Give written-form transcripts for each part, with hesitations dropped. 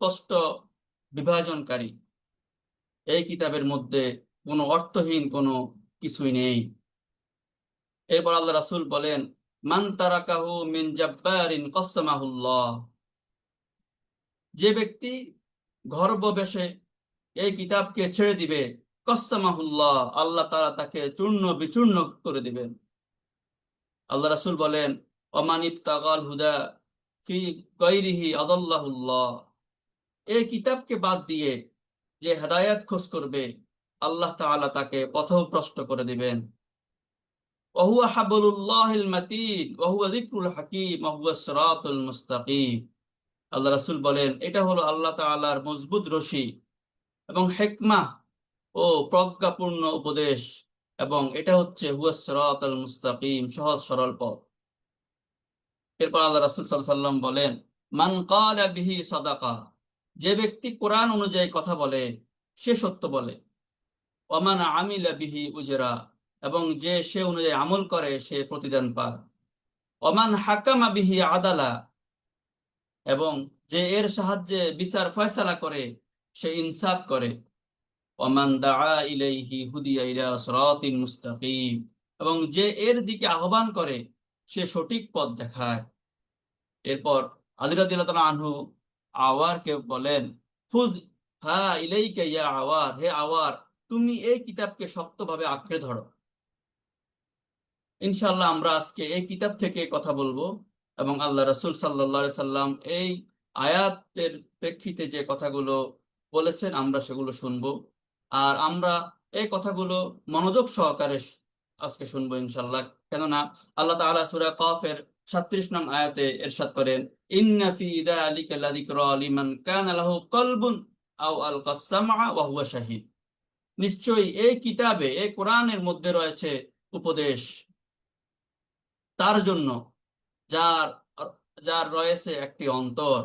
সুস্পষ্ট বিভাজনকারী। এই কিতাবের মধ্যে কোনো অর্থহীন কোনো কিছুই নেই। এরপর আল্লাহ রাসূল বলেন, মান তারাকাহু মিন জাব্বারিন কসসামাহুল্লাহ, যে ব্যক্তি গর্ববেশে এই কিতাবকে ছেড়ে দিবে, কসসামাহুল্লাহ, আল্লাহ তাআলা তাকে চূর্ণ বিচূর্ণ করে দিবেন। আল্লাহ রাসূল বলেন, ওমান ইবতাগাল হুদা ফি গায়রিহি আদাল্লাহুল্লাহ, এই কিতাবকে বাদ দিয়ে যে হেদায়েত খোঁজ করবে, আল্লাহ তাআলা তাকে পথভ্রষ্ট করে দিবেন। ওয়াহুয়া হাবলুল্লাহিল মাতিন ওয়াহুয়া যিকরুল হাকীম ওয়াহুয়া সিরাতুল মুস্তাকিম। আল্লাহ রাসূল বলেন, এটা হলো আল্লাহ তাআলার মজবুত রশি এবং হিকমাহ ও প্রজ্ঞাপূর্ণ উপদেশ, এবং এটা হচ্ছে হুয়া সিরাতুল মুস্তাকিম, সহজ সরল পথ। এরপর আল্লাহ রাসূল সাল্লাল্লাহু আলাইহি ওয়াসাল্লাম বলেন, মান ক্বালা বিহি সাদাকা, যে ব্যক্তি কোরআন অনুযায়ী কথা বলে সে সত্য বলে। ওয়ামান আমিলা বিহি উজরা, এবং যে সে অনুযায়ী আমল করে সে প্রতিদান পায়। ওমান হাকামা বিহি আদালা, এবং যে এর সাহায্যে বিচার ফয়সালা করে সে ইনসাফ করে। ওয়ামান দাআ ইলাইহি হুদিয়া ইলা সিরাতিন মুস্তাকিম, এবং যে এর দিকে আহ্বান করে সে সঠিক পথ দেখায়। এরপর আলী রাদিয়াল্লাহু তাআলা আনহু আওয়ারকে বলেন, ফুজ হা ইলাইকা ইয়া আওয়ার, হে আওয়ার, তুমি এই কিতাবকে শক্তভাবে আঁকড়ে ধরো। ইনশাআল্লাহ আমরা আজকে এই কিতাব থেকে কথা বলবো, এবং আল্লাহ রাসূল সাল্লাল্লাহু আলাইহি সাল্লাম এই আয়াতের প্রেক্ষিতে যে কথাগুলো বলেছেন আমরা সেগুলো শুনবো। আর আমরা এই কথাগুলো মনোযোগ সহকারে আজকে শুনবো ইনশাআল্লাহ। কেননা আল্লাহ তাআলা সূরা কফের ৩৭ নং আয়াতে ইরশাদ করেন, ইন্না ফি যালিকা লাযিকরা লিমান কানা লাহু কলবুন আও আলকাস সামআ ওয়া হুয়া শাহীদ, নিশ্চয়ই এই কিতাবে, এই কোরআনের মধ্যে রয়েছে উপদেশ তার জন্য যার যার রয়েছে একটি অন্তর,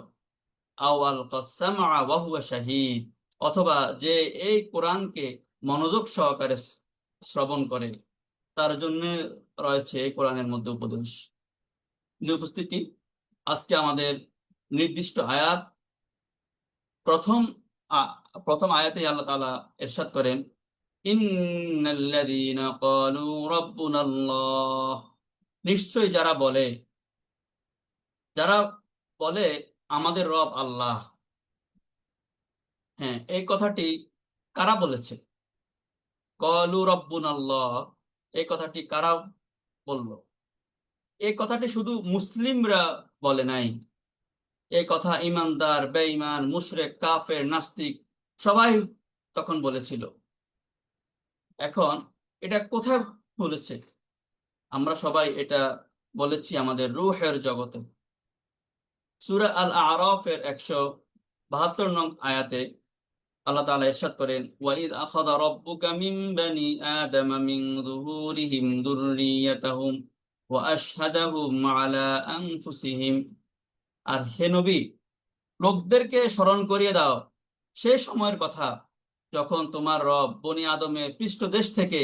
আও আলকাস সামআ ওয়া হুয়া শাহীদ, অথবা যে এই কোরআনকে মনোযোগ সহকারে শ্রবণ করে তার জন্য রয়েছে এই কোরআনের মধ্যে উপদেশ। উপস্থিতি, আজকে আমাদের নির্দিষ্ট আয়াত, প্রথম প্রথম আয়াতে আল্লাহ তাআলা ইরশাদ করেন, ইন্নাল্লাযীনা ক্বালু রাব্বুনাল্লাহ, নিশ্চয়ই যারা বলে আমাদের রব আল্লাহ। হ্যাঁ, এই কথাটি কারা বলেছে? ক্বালু রাব্বুনাল্লাহ, এই কথাটি কারা বলল? এই কথাটি শুধু মুসলিমরা বলে নাই, এই কথা ইমানদার, বেঈমান, মুশরিক, কাফের, নাস্তিক সবাই তখন বলেছিল। এখন এটা কোথায় বলেছে? আমরা সবাই এটা বলেছি আমাদের রূহের জগতে। সূরা আল আরাফের ১৭২ নং আয়াতে আল্লাহ তাআলা ইরশাদ করেন, ওয়াইদ আখাযা রাব্বুকা মিন বানি আদামা মিন যুহুরিহিম যুররিয়াতাহুম ওয়া আশহাদাহুম আলা আনফুসিহিম, আর হে নবী, লোকদেরকে স্মরণ করিয়ে দাও সেই সময়ের কথা যখন তোমার রব বনি আদমের পৃষ্ঠদেশ থেকে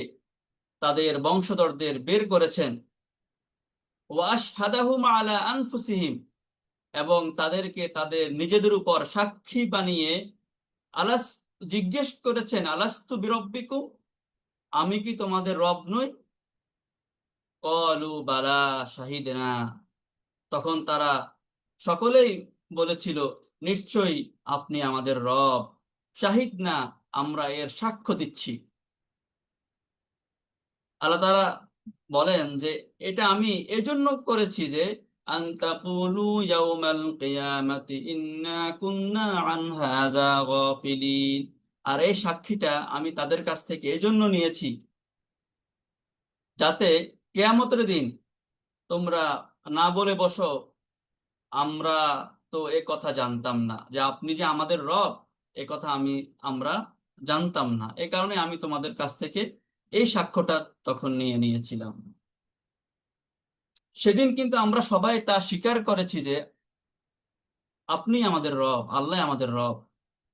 তাদের বংশধরদের বের করেছেন। ওয়া আশহাদাহুম আলা আনফুসিহিম, এবং তাদেরকে তাদের নিজেদের উপর সাক্ষী বানিয়ে আলাস জিজ্ঞেস করেছেন, আলাস্তু বিরব্বিকুম, আমি কি তোমাদের রব নই? ক্বালু বালা শাহিদনা, তখন তারা সকলেই বলেছিল, নিশ্চয়ই আপনি আমাদের রব, শাহিদ না, আমরা এর সাক্ষ্য দিচ্ছি। আল্লাহ তাআলা বলেন যে এটা আমি এজন্য করেছি যে আনতাকুলু ইয়াউমাল কিয়ামাতি ইন্না কুন্না আন হাযা গাফিলিন, আর এই সাক্ষীটা আমি তাদের কাছ থেকে এজন্য নিয়েছি যাতে কিয়ামতের দিন তোমরা না বলে বসো, আমরা তো এ কথা জানতাম না, যে আপনি যে আমাদের রব এ কথা আমরা জানতাম না, এ কারণে আমি তোমাদের কাছ থেকে এই সাক্ষ্যটা তখন নিয়ে নিয়েছিলাম। সেদিন কিন্তু আমরা সবাই তা স্বীকার করেছি যে আপনি আমাদের রব, আল্লাহ আমাদের রব।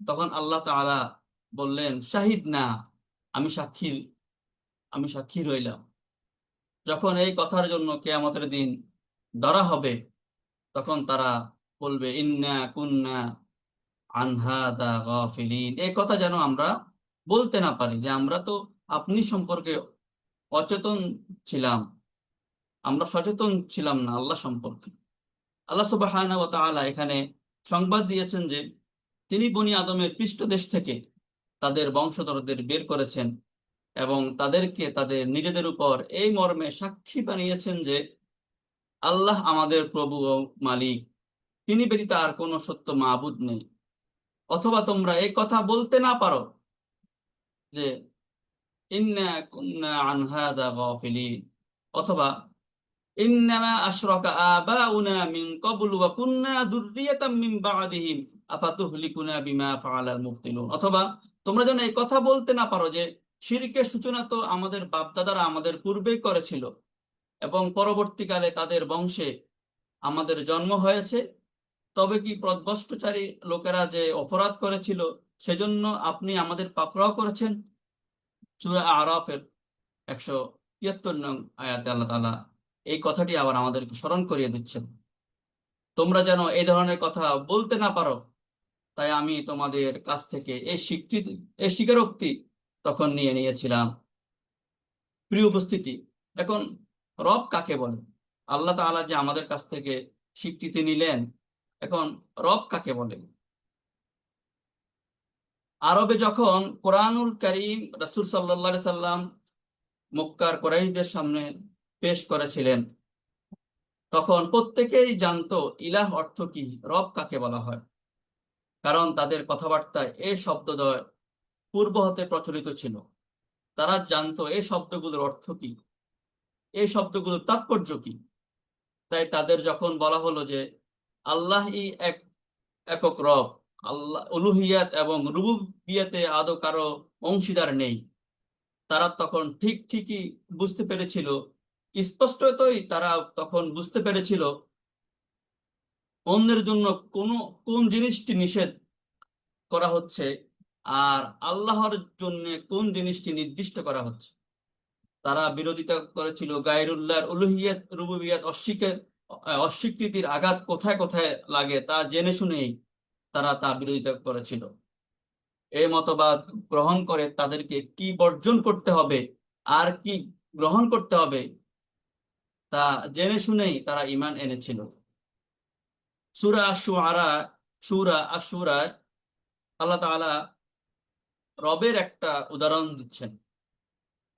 তখন আল্লাহ তাআলা বললেন, শাহিদ না, আমি সাক্ষী আমি সাক্ষী রইলাম। যখন এই কথার জন্য কিয়ামতের দিন ধরা হবে তখন তারা বলবে, ইন্না কুন্না আন হাযা গাফিলিন, এই কথা যেন আমরা বলতে না পারি যে আমরা তো আপনি সম্পর্কে অচেতন ছিলাম, আমরা সচেতন ছিলাম না আল্লাহ সম্পর্কে। আল্লাহ সুবহানাহু ওয়া তাআলা এখানে সংবাদ দিয়েছেন যে তিনি বনি আদমের পৃষ্ঠদেশ থেকে তাদের বংশধরদের বের করেছেন এবং তাদেরকে তাদের নিজেদের উপর এই মর্মে সাক্ষী বানিয়েছেন যে আল্লাহ আমাদের প্রভু ও মালিক, তিনি ব্যতীত আর কোনো সত্য মাবুদ নেই। অথবা তোমরা এই কথা বলতে না পারো যে ইন্না কুন্না আন হাযা গাফিলিন, অথবা ইন্নামা আশরাকা আবাউনা মিন ক্বাবলু ওয়া কুন্না যুররিয়াতাম মিন বা'দিহিম আফাতুহলিকুনা বিমা ফাআলাল মুবতিলুন, অথবা তোমরা যেন এই কথা বলতে না পারো যে শিরকের সূচনা তো আমাদের বাপদাদারা আমাদের পূর্বেই করেছিল এবং পরবর্তীকালে তাদের বংশে আমাদের জন্ম হয়েছে, তবে কি পথভ্রষ্টচারী লোকেরা যে অপরাধ করেছিল সেজন্য আপনি আমাদের পাকড়াও করেছেন। সূরা আরাফের 173 নং আয়াতে আল্লাহ তাআলা এই কথাটি আবার আমাদেরকে স্মরণ করিয়ে দিচ্ছেন। তোমরা যেন এই ধরনের কথা বলতে না পারো, তাই আমি তোমাদের কাছ থেকে এই স্বীকৃতি, এই স্বীকারোক্তি তখন নিয়ে নিয়েছিলাম। প্রিয় উপস্থিতি, এখন রব কাকে বলে? আল্লাহ তাআলা যে আমাদের কাছ থেকে স্বীকৃতি নিলেন, এখন রব কাকে বলে? আরবে যখন কোরআনুল কারীম রাসূল সাল্লাল্লাহু আলাইহি সাল্লাম মক্কার কুরাইশদের সামনে পেশ করেছিলেন, তখন প্রত্যেকেই জানতো ইলাহ অর্থ কি, রব কাকে বলা হয়। কারণ তাদের কথাবার্তায় এই শব্দদ্বয় পূর্ব হতে প্রচলিত ছিল। তারা জানতো এই শব্দগুলোর অর্থ কি, এই শব্দগুলোর তাৎপর্য কি। তাই তাদের যখন বলা হলো যে আল্লাহই এক একক রব, আল্লাহ উলুহিয়াত এবং রুবুবিয়াতে আদৌ কারো অংশীদার নেই, তারা তখন ঠিকই বুঝতে পেরেছিল, স্পষ্টতই তারা তখন বুঝতে পেরেছিল অন্যের জন্য কোন জিনিসটি নিষেধ করা হচ্ছে আর আল্লাহর জন্য কোন জিনিসটি নির্দিষ্ট করা হচ্ছে। তারা বিরোধিতা করেছিল গায়রুল্লাহর উলুহিয়াত রুবুবিয়াত অস্বীকৃতির আঘাত কোথায় কোথায় লাগে তা জেনে শুনেই তারা তা বিরোধিতা করেছিল। এই মতবাদ গ্রহণ করে তাদেরকে কি বর্জন করতে হবে আর কি গ্রহণ করতে হবে তা জেনে শুনেই তারা ঈমান এনেছিল। সূরা আশ-শুআরা, সূরা আশ-শুরায় আল্লাহ তাআলা রবের একটা উদাহরণ দিচ্ছেন।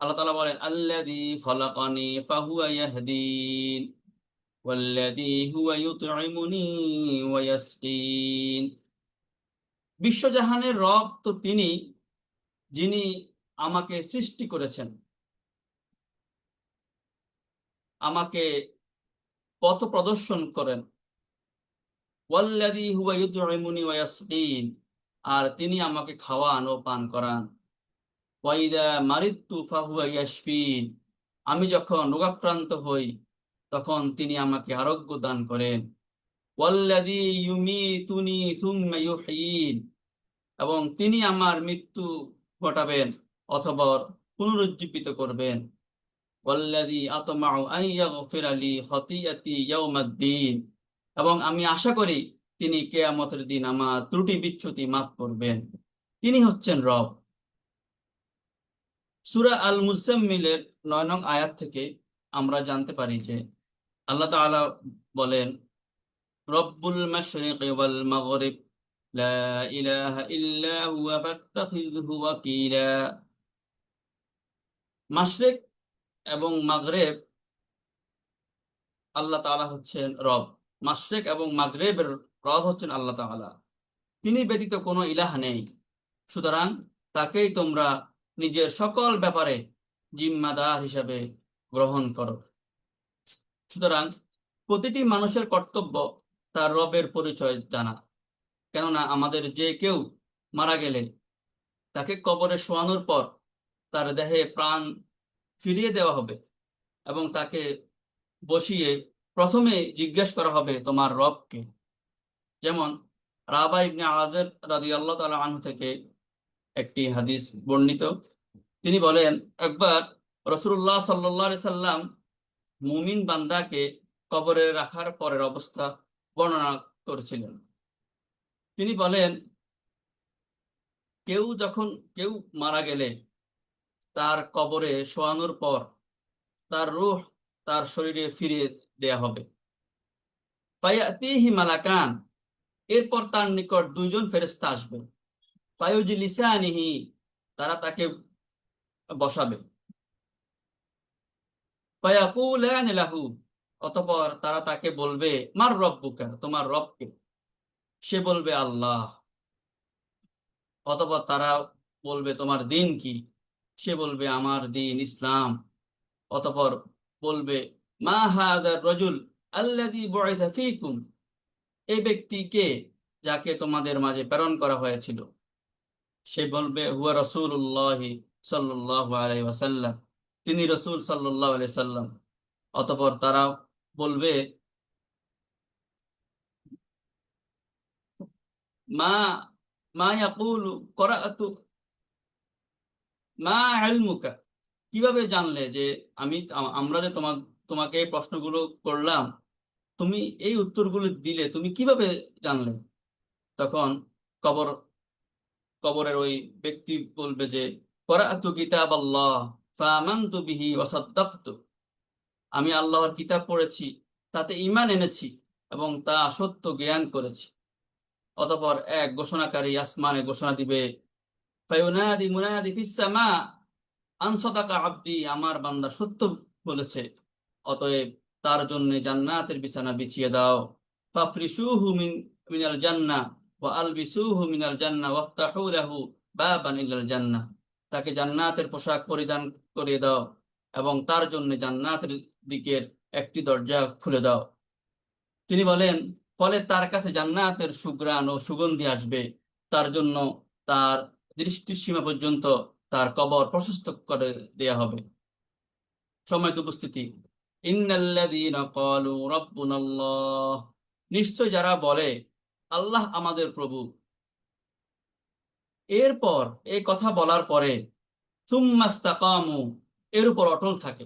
আল্লাহ তাআলা বলেন আল্লাযী খালাকানি ফাহুয়া ইয়াহদিন ওয়াল্লাযী হুয়া ইউতঈমুনি ওয়া ইয়াসকিন। বিশ্বজাহানের রব তো তিনি, যিনি আমাকে সৃষ্টি করেছেন, আমাকে পথ প্রদর্শন করেন। ওয়াল্লাযী হুয়া ইউতঈমুনি ওয়া ইয়াসকিন, আর তিনি আমাকে খাওয়ান ও পান করান। ওয়া ইযা মারিদতু ফাহুয়া ইয়াশফিন, আমি যখন রোগাক্রান্ত হই তখন তিনি আমাকে আরোগ্য দান করেন। ওয়াল্লাযী ইউমীতুনি সুম্মা ইউহয়ীন, এবং তিনি আমার মৃত্যু ঘটাবেন অথবা পুনরুজ্জীবিত করবেন। ওয়াল্লাযী আতমাউ আন ইয়াগফিরা লি খতিয়াতি ইয়াউমাদ্দিন, এবং আমি আশা করি তিনি কিয়ামতের দিন আমার ত্রুটি বিচ্যুতি মাফ করবেন। তিনি হচ্ছেন রব। সূরা আল মুজাম্মিলের 9 নং আয়াত থেকে আমরা জানতে পারি যে আল্লাহ তাআলা বলেন রব্বুল মাশরিকি ওয়াল মাগরিব লা ইলাহা ইল্লা হুয়া ফাত্তাখিযহু ওয়াকিলা। মাশরিক এবং মাগরিব, আল্লাহ তাআলা হচ্ছেন রব। মাশরিক এবং মাগরিবের রব হচ্ছেন আল্লাহ তাআলা, তিনি ব্যতীত কোনো ইলাহ নেই। সুতরাং তাকেই তোমরা নিজের সকল ব্যাপারে জিম্মাদার হিসাবে গ্রহণ করো। সুতরাং প্রতিটি মানুষের কর্তব্য তার রবের পরিচয় জানা। কেননা আমাদের যে কেউ মারা গেলে তাকে কবরে শোয়ানোর পর তার দেহে প্রাণ ফিরিয়ে দেওয়া হবে এবং তাকে বসিয়ে প্রথমে জিজ্ঞেস করা হবে তোমার রবকে। যেমন রাবা ইবনে আযর রাদিয়াল্লাহু তাআলা আনহু থেকে একটি হাদিস বর্ণিত, তিনি বলেন একবার রাসূলুল্লাহ সাল্লাল্লাহু আলাইহি সাল্লাম মুমিন বান্দাকে কবরে রাখার পরের অবস্থা বর্ণনা করেছিলেন। তিনি বলেন কেউ মারা গেলে তার কবরে শোয়ানোর পর তার রূহ তার শরীরে ফিরিয়ে দেয়া হবে। ফায়াতিহি মালাকান, এরপর তার নিকট দুইজন ফেরেশতা আসবে। ফায়ুজলিসানিহি, তারা তাকে বসাবে। ফায়াকুলানি লাহু, অতঃপর তারা তাকে বলবে মার রব্বুকা, তোমার রবকে। সে বলবে আল্লাহ। অতঃপর তারা বলবে তোমার দিন কি? সে বলবে আমার দিন ইসলাম। অতঃপর বলবে মা হাদার রাজুল আল্লাযী বুইসা ফীকুম, এই ব্যক্তিকে যাকে তোমাদের মাঝে প্রেরণ করা হয়েছিল। সে বলবে হুয়া রাসূলুল্লাহি সাল্লাল্লাহু আলাইহি ওয়াসাল্লাম, তিনি রাসূল সাল্লাল্লাহু আলাইহি সাল্লাম। অতঃপর তারা বলবে মা মা ইয়াকুলু করাআতু মা ইলমুকা, কিভাবে জানলে যে আমরা যে তোমাকে এই প্রশ্নগুলো করলাম, তুমি এই উত্তরগুলো দিলে, তুমি কিভাবে জানলে? তখন কবর কবরের ওই ব্যক্তি বলবে যে করাআতু কিতাবাল্লাহ ফাআমানতু বিহি ওয়া সাদ্দাকতু, আমি আল্লাহর কিতাব পড়েছি, তাতে ঈমান এনেছি এবং তা সত্য জ্ঞান করেছি। অতঃপর এক ঘোষণাকারী আসমানে ঘোষণা দিবে ফায়ুনাদি মুনাদি ফিস সামা আন সাদাকা আবদি, আমার বান্দা সত্য বলেছে, অতএব তার জন্য জান্নাতের বিছানা বিছিয়ে দাও। ফাফরিশুহু মিনাল জান্নাহ ওয়া আলবিসুহু মিনাল জান্নাহ ওয়াফতাহু লাহু বাবান ইলাল জান্নাহ, তাকে জান্নাতের পোশাক পরিধান করিয়ে দাও এবং তার জন্য জান্নাতের দিকের একটি দরজা খুলে দাও। তিনি বলেন, ফলে তার কাছে জান্নাতের সুঘ্রাণ ও সুগন্ধি আসবে, তার জন্য তার দৃষ্টির সীমা পর্যন্ত তার কবর প্রশস্ত করে দেয়া হবে। সম্মানিত উপস্থিতি, ইন্নাল্লাযীনা ক্বালু রাব্বুনাল্লাহ, নিশ্চয় যারা বলে আল্লাহ আমাদের প্রভু, এরপর এই কথা বলার পরে সুম্মাস্তাকামু, এর উপর অটল থাকে।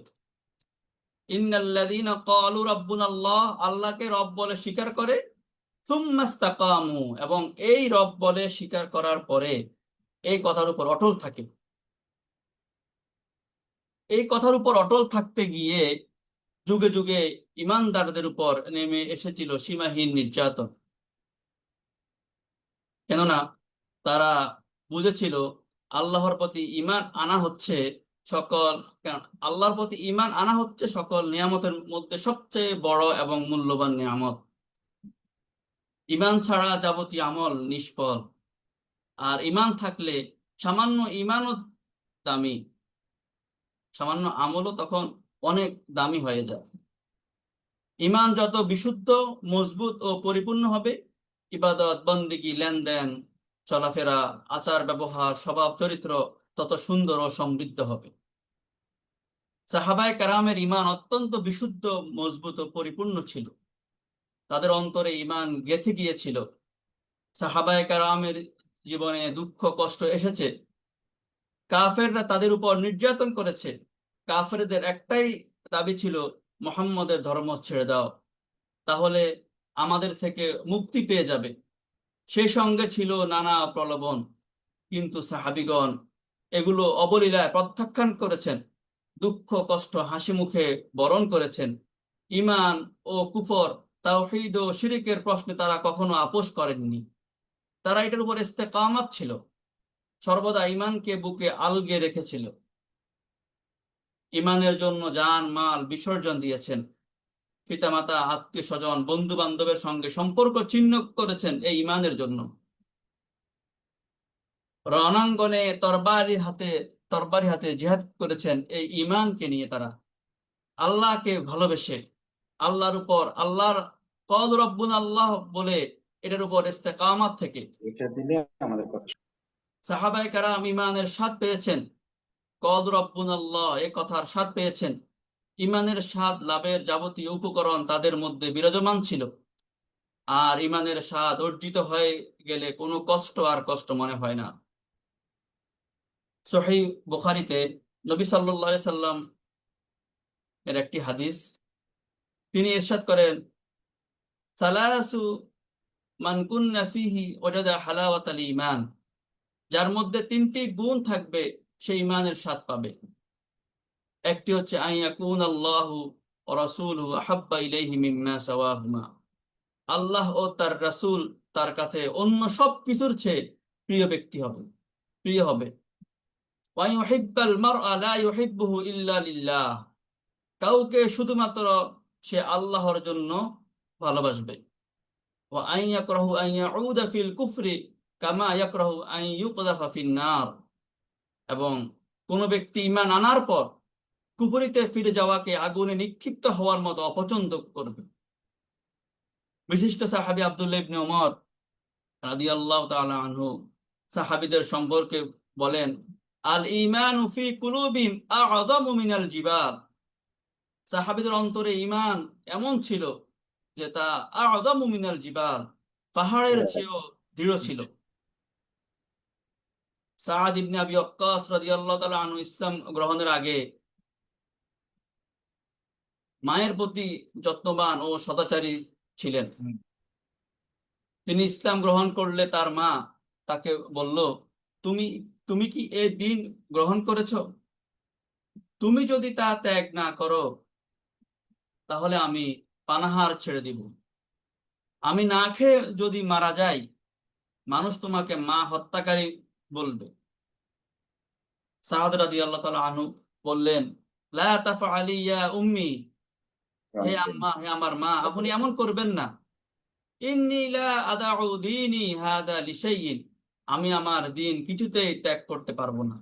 ইন্নাল্লাযীনা ক্বালু রাব্বুনাল্লাহ, আল্লাহকে রব বলে স্বীকার করে, সুম্মাস্তাকামু, এবং এই রব বলে স্বীকার করার পরে এই কথার উপর অটল থাকে। এই কথার উপর অটল থাকতে গিয়ে যুগে যুগে ইমানদারদের উপর নেমে এসেছিল সীমাহীন নির্যাতন। কেননা তারা বুঝেছিল আল্লাহর প্রতি ঈমান আনা হচ্ছে সকল আল্লাহর প্রতি ঈমান আনা হচ্ছে সকল নিয়ামতের মধ্যে সবচেয়ে বড় এবং মূল্যবান নিয়ামত। ঈমান ছাড়া যাবতীয় আমল নিষ্ফল, আর ঈমান থাকলে সামান্য ঈমানও দামি, সামান্য আমলও তখন অনেক দামি হয়ে যায়। ঈমান যত বিশুদ্ধ, মজবুত ও পরিপূর্ণ হবে, ইবাদত, বন্দেগী, লেনদেন, চলাফেরা, আচার ব্যবহার, স্বভাব চরিত্র তত সুন্দর ও সমৃদ্ধ হবে। সাহাবায়ে কেরামের ঈমান অত্যন্ত বিশুদ্ধ, মজবুত ও পরিপূর্ণ ছিল। তাদের অন্তরে ঈমান গেঁথে গিয়েছিল। সাহাবায়ে কেরামের জীবনে দুঃখ কষ্ট এসেছে, কাফেররা তাদের উপর নির্যাতন করেছে, কাফেরদের একটাই দাবি ছিল মুহাম্মদের ধর্ম ছেড়ে দাও, তাহলে আমাদের থেকে মুক্তি পেয়ে যাবে। সেই সঙ্গে ছিল নানা প্রলোভন, কিন্তু সাহাবিগণ এগুলো অবলীলায় প্রত্যাখ্যান করেছেন, দুঃখ কষ্ট হাসি মুখে বরণ করেছেন। ঈমান ও কুফর, তাওহীদ ও শিরকের প্রশ্নে তারা কখনো আপোষ করেননি। তারা এটার উপর ইস্তেকামাত ছিল, সর্বদা ঈমানকে বুকে আলগে রেখেছিল। ঈমানের জন্য জান মাল বিসর্জন দিয়েছেন, পিতামাতা, আত্মীয় স্বজন, বন্ধু বান্ধবের সঙ্গে সম্পর্ক ছিন্ন করেছেন এই ঈমানের জন্য। রণাঙ্গনে তরবারি হাতে জিহাদ করেছেন এই ঈমানকে নিয়ে। তারা আল্লাহকে ভালোবেসে, আল্লাহর উপর আল্লাহর কদ রব্বুন আল্লাহ বলে এটার উপর ইস্তেকামাত থেকে এটা দিলে আমাদের কথা। সাহাবায়ে কেরাম ঈমানের স্বাদ পেয়েছেন, কদ রব্বুন আল্লাহ এ কথার স্বাদ পেয়েছেন। ঈমানের স্বাদ লাভের যাবতীয় উপকরণ তাদের মধ্যে বিরাজমান ছিল। আর ঈমানের স্বাদ অর্জিত হয়ে গেলে কোনো কষ্ট আর কষ্ট মনে হয় না। সহিহ বুখারীতে নবী সাল্লাল্লাহু আলাইহি সাল্লাম এর একটি হাদিস, তিনি ইরশাদ করেন, সালাসু মান কুন্না ফিহি ওয়াজাদা হালাওয়াতাল ঈমান, যার মধ্যে তিনটি গুণ থাকবে সে ইমানের স্বাদ পাবে। একটি হচ্ছে আইয়াকুন আল্লাহু ওয়া রাসূলুহু আহাব্বা ইলাইহি মিম্মা সাওয়াহুমা, আল্লাহ ও তার রাসূল তার কাছে অন্য সব কিছুর চেয়ে প্রিয় ব্যক্তি হবে, প্রিয় হবে। ওয়া ইউহিব্বাল মারআ লা ইউহিব্বুহু ইল্লা লিল্লাহ, কাউকে শুধুমাত্র সে আল্লাহর জন্য ভালোবাসবে। ওয়া আন ইয়াকরাহু আন ইয়াউদা ফিল কুফরি কামা ইয়াকরাহু আন ইউকযাফা ফিন নার, এবং কোন ব্যক্তি ঈমান আনার পর কুফরিতে ফিরে যাওয়াকে আগুনে নিক্ষিপ্ত হওয়ার মতো অপছন্দ করবে। বিশিষ্ট সাহাবী আব্দুল্লাহ ইবনে ওমর রাদিয়াল্লাহু তাআলা আনহু সাহাবীদের সম্পর্কে বলেন, আল ঈমানু ফি কুলুবিহিম আ'যামু মিনাল জিবাল, সাহাবীদের অন্তরে ঈমান এমন ছিল যে তা আ'যামু মিনাল জিবাল, পাহাড়ের চেয়েও দৃঢ় ছিল। সাআদ ইবনে আবি ওয়াক্কাস রাদিয়াল্লাহু তাআলা আনহু ইসলাম গ্রহণের আগে মায়ের প্রতি যত্নবান ও সদাচারী ছিলেন। তিনি ইসলাম গ্রহণ করলে তার মা তাকে বলল, তুমি তুমি কি এই দিন গ্রহণ করেছো? তুমি যদি তা ত্যাগ না করো তাহলে আমি পানাহার ছেড়ে দিব। আমি না খেয়ে যদি মারা যাই, মানুষ তোমাকে মা হত্যাকারী বলবে। সাআদ রাদিয়াল্লাহু তাআলা আনহু বললেন, লা তাফআলি ইয়া উম্মি, হে আম্মা, হে আমার মা, আপনি এমন করবেন না। ইন্নী লা আদাউ দীনি হাদা লিশাইইন, আমি আমার দিন কিছুতেই ত্যাগ করতে পারবো না।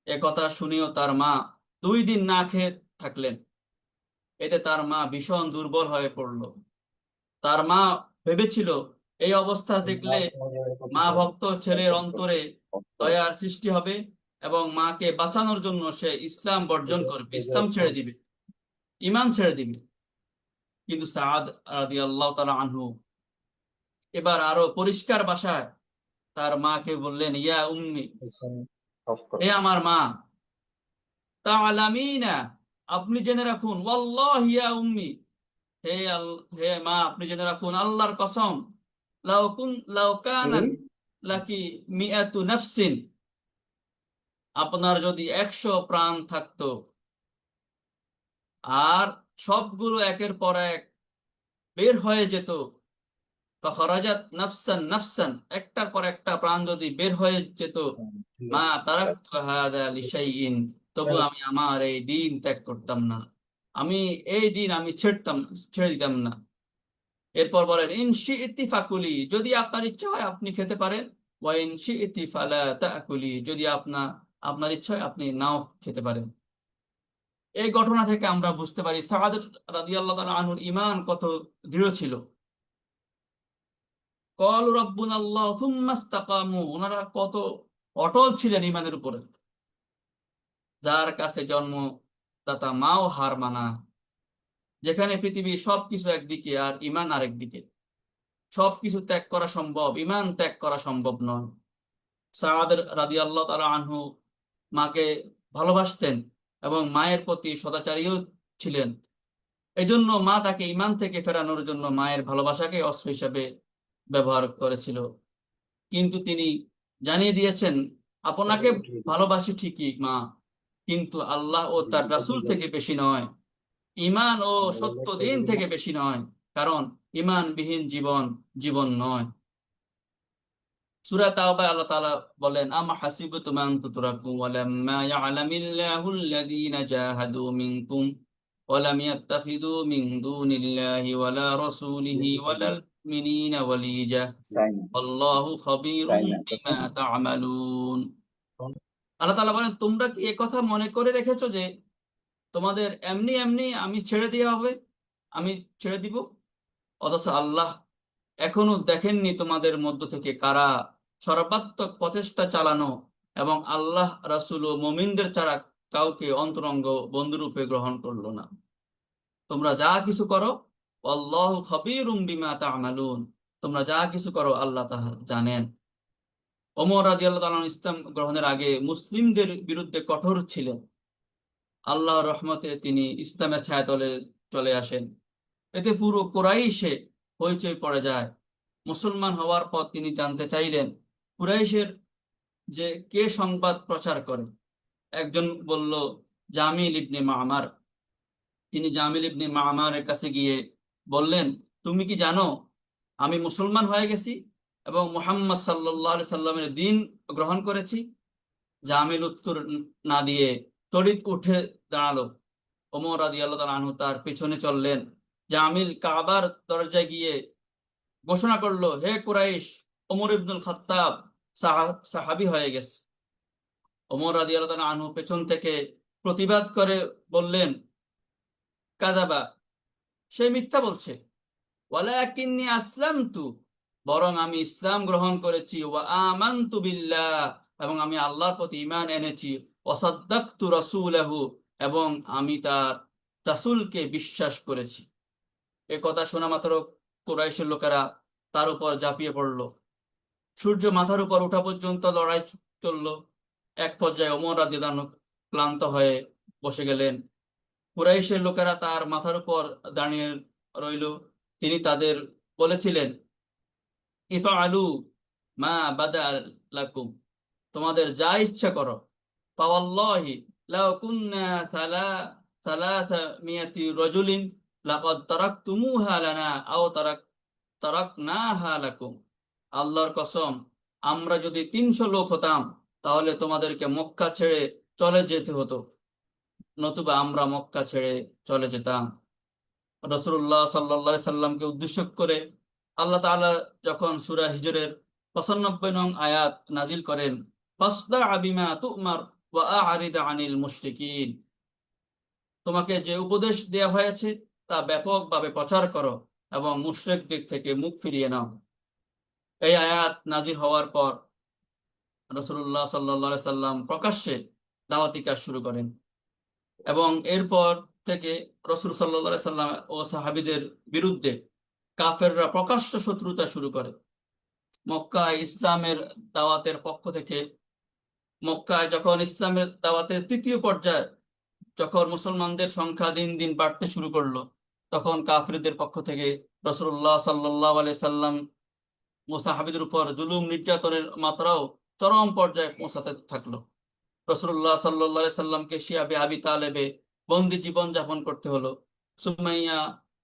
এ কথা শুনেও তার মা 2 দিন না খেয়ে থাকলেন। এতে তার মা ভীষণ দুর্বল হয়ে পড়ল। তার মা ভেবেছিল এই অবস্থা দেখলে মা ভক্ত ছেলের অন্তরে দয়ার সৃষ্টি হবে এবং মাকে বাঁচানোর জন্য সে ইসলাম বর্জন করবে, ইসলাম ছেড়ে দিবে, ঈমান ছেড়ে দিবে। কিন্তু সাআদ রাদিয়াল্লাহু তাআলা আনহু এবার আরো পরিষ্কার ভাষায় তার মাকে বললেন, ইয়া উম্মি, হে আমার মা, তাআলামিনা, আপনি জেনে রাখুন, ওয়াল্লাহি ইয়া উম্মি, হে মা, আপনি জেনে রাখুন, আল্লাহর কসম, লাউ কানাত লাকি মিআতু নাফসিন, আপনার যদি 100 প্রাণ থাকতো আর সবগুলো একের পর এক বের হয়ে যেত, ফাখরাজাত নাফসান নাফসান, একটার পর একটা প্রাণ যদি বের হয়ে যেত, মা তারাকতু হাদা লিশাইইন, তবু আমি আমার এই দিন ত্যাগ করতাম না, আমি এই দিন আমি ছেড়ে দিতাম না। এরপর বলেন, ইন শি'তি ফাকুলি, যদি আপনার ইচ্ছা হয় আপনি খেতে পারেন, ওয়া ইন শি'তি ফালা তাকুলি, যদি আপনার ইচ্ছা হয় আপনি নাও খেতে পারেন। এই ঘটনা থেকে আমরা বুঝতে পারি সাআদ রাদিয়াল্লাহু তাআলা আনহুর ঈমান কত দৃঢ় ছিল। ক্বালু রাব্বুনাল্লাহ থুম্মা ইসতাকামু, ওনারা কত অটল ছিলেন ঈমানের উপরে। যার কাছে জন্মদাতা মাও হার মানা, যেখানে পৃথিবীর সবকিছু একদিকে আর ঈমান আরেকদিকে, সবকিছু ত্যাগ করা সম্ভব, ঈমান ত্যাগ করা সম্ভব নয়। সাআদ রাদিয়াল্লাহু তাআলা আনহু মাকে ভালোবাসতেন এবং মায়ের প্রতি সদাচারীও ছিলেন। এজন্য মা তাকে ঈমান থেকে ফেরানোর জন্য মায়ের ভালোবাসাকে অস্ত্র হিসেবে ব্যবহার করেছিল। কিন্তু তিনি জানিয়ে দিয়েছেন, আপনাকে ভালোবাসি ঠিকই মা, কিন্তু আল্লাহ ও তার রাসূল থেকে বেশি নয়, ঈমান ও সত্য দিন থেকে বেশি নয়, কারণ ঈমানবিহীন জীবন জীবন নয়। সূরা তাওবায় আল্লাহ তাআলা বলেন, আম হাসিবতুম আন তুতরাকু ওয়া লাম্মা ইয়া'লামিল্লাহুল্লাযীনা জাহাদু মিনকুম ওয়া লাম ইয়াত্তাখিযু মিন দুনিল্লাহি ওয়ালা রাসূলিহি ওয়ালাল মুমিনিনা ওয়ালিজা আল্লাহু খাবীরুম বিমা তা'মালুন। আল্লাহ তাআলা বলেন, তোমরা কি একথা মনে করে রেখেছো যে তোমাদের এমনি এমনি আমি ছেড়ে দেওয়া হবে, আমি ছেড়ে দিব? অথচ আল্লাহ এখনো দেখেননি তোমাদের মধ্য থেকে কারা সর্বাত্মক প্রচেষ্টা চালানো এবং আল্লাহ, রাসূল ও মুমিনদের ছাড়া কাউকে অন্তরঙ্গ বন্ধুরূপে গ্রহণ করলো না। তোমরা যা কিছু করো, আল্লাহু খাবীরুম বিমা তা'মালুন, তোমরা যা কিছু করো আল্লাহ তাহা জানেন। ওমর রাদিয়াল্লাহু তাআলা ইসলাম গ্রহণের আগে মুসলিমদের বিরুদ্ধে কঠোর ছিলেন। আল্লাহর রহমতে তিনি ইসলামের ছায়াতলে চলে আসেন। এতে পুরো কুরাইশে হইচই পড়ে যায়। মুসলমান হওয়ার পর তিনি জানতে চাইলেন, কুরাইশের যে কে সংবাদ প্রচার করে। একজন বলল জামিল ইবনে মামার। তিনি জামিল ইবনে মামারের কাছে গিয়ে বললেন, তুমি কি জানো আমি মুসলমান হয়ে গেছি এবং মুহাম্মদ সাল্লাল্লাহু আলাইহি সাল্লামের দিন গ্রহণ করেছি? জামিল উত্তর না দিয়ে তড়িৎ উঠে দাঁড়ালো। ওমর রাদিয়াল্লাহু তাআলা আনহু তার পেছনে চললেন। জামিল কাবার দরজায় গিয়ে ঘোষণা করলো, হে কুরাইশ, ওমর ইবনুল খাত্তাব সাহাবী হয়ে গেছে। ওমর রাদিয়াল্লাহু তাআলা আনহু পেছন থেকে প্রতিবাদ করে বললেন, কাযাবা, সে মিথ্যা বলছে। ওয়ালাকিন্নী আসলামতু, বরং আমি ইসলাম গ্রহণ করেছি। ওয়া আমানতু বিল্লাহ, এবং আমি আল্লাহর প্রতি ঈমান এনেছি। ওয়াসাদ্দাকতু রাসূলাহু, এবং আমি তার রাসূলকে বিশ্বাস করেছি। এ কথা শোনা মাত্র কুরাইশের লোকেরা তার উপর ঝাঁপিয়ে পড়ল। সূর্য মাথার উপর ওঠা পর্যন্ত লড়াই চলল। এক পর্যায়ে ওমর রাদিয়াল্লাহু আনহু ক্লান্ত হয়ে বসে গেলেন। কুরাইশের লোকেরা তার মাথার উপর দাঁড়িয়ে রইল। তিনি তাদের বলেছিলেন, ইফআলু মা বাদা লাকুম, তোমাদের যা ইচ্ছা করো। ফাওয়াল্লাহি লাউ কুন্না সালাসামিয়াতি রাজুলিন লাকাদ তারাকতুমুহা লানা আও তারাকনাহা লাকুম। আল্লাহর কসম, আমরা যদি 300 লোক হতাম তাহলে তোমাদেরকে মক্কা ছেড়ে চলে যেতে হতো, নতুবা আমরা মক্কা ছেড়ে চলে যেতাম। রাসূলুল্লাহ সাল্লাল্লাহু আলাইহি সাল্লামকে উদ্দেশ্য করে আল্লাহ তাআলা যখন সূরা হিজরের 95 নং আয়াত নাজিল করেন, ফাসদা বিমা তুমার ওয়া আ'রিদ আনিল মুশরিকিন, তোমাকে যে উপদেশ দেয়া হয়েছে তা ব্যাপকভাবে প্রচার করো এবং মুশরিকদের থেকে মুখ ফিরিয়ে নাও। এই আয়াত নাজিল হওয়ার পর রাসূলুল্লাহ সাল্লাল্লাহু আলাইহি সাল্লাম প্রকাশ্যে দাওয়াতি কাজ শুরু করেন এবং এরপর থেকে রাসূল সাল্লাল্লাহু আলাইহি সাল্লাম ও সাহাবীদের বিরুদ্ধে কাফেররা প্রকাশ্য শত্রুতা শুরু করে। মক্কায় ইসলামের দাওয়াতের পক্ষ থেকে, মক্কায় যখন ইসলামের দাওয়াতের তৃতীয় পর্যায়ে যখন মুসলমানদের সংখ্যা দিন দিন বাড়তে শুরু করলো, তখন কাফেরদের পক্ষ থেকে রাসূলুল্লাহ সাল্লাল্লাহু আলাইহি সাল্লাম ও সাহাবীদের উপর জুলুম নির্যাতনের মাত্রাও চরম পর্যায়ে পৌঁছাতে থাকলো। রাসূলুল্লাহ সাল্লাল্লাহু আলাইহি সাল্লামকে শিয়াবে আবি তালেবে বন্দি জীবন যাপন করতে হলো। সুমাইয়া,